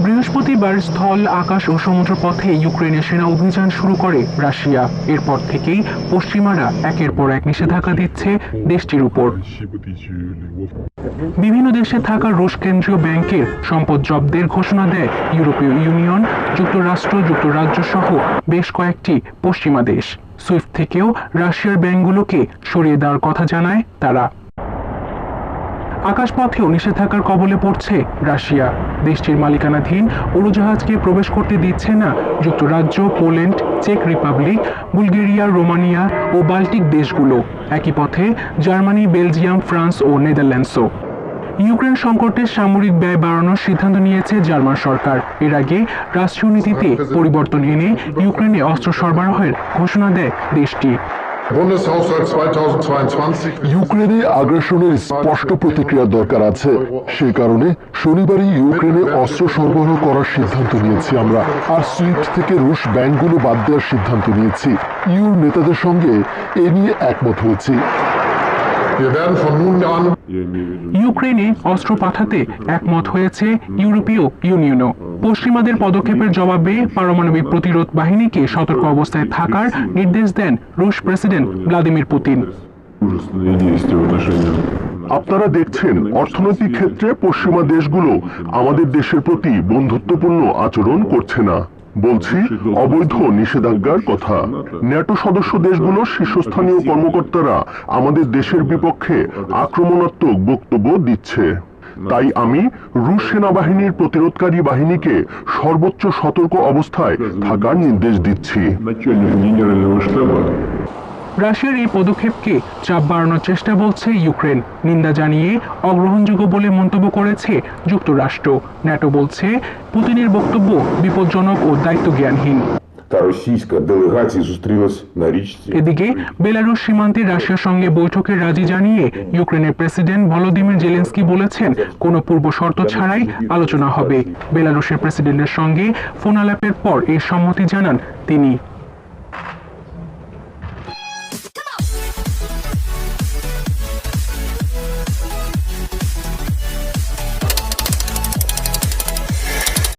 বৃহস্পতিবার স্থল, আকাশ ও সমুদ্র পথে ইউক্রেনের সেনা অভিযান শুরু করে রাশিয়া। এরপর থেকেই পশ্চিমারা একের পর এক নিষেধাজ্ঞা দিচ্ছে দেশটির উপর। বিভিন্ন দেশে থাকা রুশ কেন্দ্রীয় ব্যাংকের সম্পদ জব্দের ঘোষণা দেয় ইউরোপীয় ইউনিয়ন, যুক্তরাষ্ট্র, যুক্তরাজ্য সহ বেশ কয়েকটি পশ্চিমা দেশ। সুইফট থেকেও রাশিয়ার ব্যাংকগুলোকে সরিয়ে দেওয়ার কথা জানায় তারা। আকাশপথেও নিষেধাজ্ঞার কবলে পড়ছে রাশিয়া। দেশটির মালিকানাধীন উড়োজাহাজকে প্রবেশ করতে দিচ্ছে না যুক্তরাজ্য, পোল্যান্ড, চেক রিপাবলিক, বুলগেরিয়া, রোমানিয়া ও বাল্টিক দেশগুলো। একই পথে জার্মানি, বেলজিয়াম, ফ্রান্স ও নেদারল্যান্ডসও। ইউক্রেন সংকটে সামরিক ব্যয় বাড়ানোর সিদ্ধান্ত নিয়েছে জার্মান সরকার। এর আগে রাষ্ট্রীয় নীতিতে পরিবর্তন এনে ইউক্রেনে অস্ত্র সরবরাহের ঘোষণা দেয় দেশটি। ইউক্রেনে আগ্রাসনের স্পষ্ট প্রতিক্রিয়ার দরকার আছে। সেই কারণে শনিবারই ইউক্রেনে অস্ত্র সরবরাহ করার সিদ্ধান্ত নিয়েছি আমরা। আর সুইফট থেকে রুশ ব্যাংকগুলো বাদ দেওয়ার সিদ্ধান্ত নিয়েছি। ইউর নেতাদের সঙ্গে এ নিয়ে একমত হয়েছি। ইউক্রেনে অস্ত্র পাঠাতে একমত হয়েছে ইউরোপীয় ইউনিয়নও। পশ্চিমাদের পদক্ষেপের জবাবে পারমাণবিক প্রতিরোধ বাহিনীকে সতর্ক অবস্থায় থাকার নির্দেশ দেন রুশ প্রেসিডেন্ট ভ্লাদিমির পুতিন। আপনারা দেখছেন, অর্থনৈতিক ক্ষেত্রে পশ্চিমা দেশগুলো আমাদের দেশের প্রতি বন্ধুত্বপূর্ণ আচরণ করছে না। বলছি অবৈধ নিষেধাজ্ঞার কথা। ন্যাটো সদস্য দেশগুলোর শীর্ষস্থানীয় কর্মকর্তারা আমাদের দেশের বিপক্ষে আক্রমণাত্মক বক্তব্য দিচ্ছে। তাই আমি রুশ সেনাবাহিনীর প্রতিরোধকারী বাহিনীকে সর্বোচ্চ সতর্ক অবস্থায় থাকার নির্দেশ দিচ্ছি। রাশিয়ার এই পদক্ষেপকে চাপ বাড়ানোর চেষ্টা বলছে ইউক্রেন। নিন্দা জানিয়ে অগ্রহণযোগ্য বলে মন্তব্য করেছে যুক্তরাষ্ট্র। ন্যাটো বলছে পুতিনের বক্তব্য বিপজ্জনক ও দায়িত্বজ্ঞানহীন। এদিকে বেলারুশ সীমান্তে রাশিয়ার সঙ্গে বৈঠকে রাজি জানিয়ে ইউক্রেনের প্রেসিডেন্ট ভলোদিমির জেলেনস্কি বলেছেন, কোনো পূর্ব শর্ত ছাড়াই আলোচনা হবে। বেলারুশের প্রেসিডেন্টের সঙ্গে ফোন আলাপের পর এর সম্মতি জানান তিনি।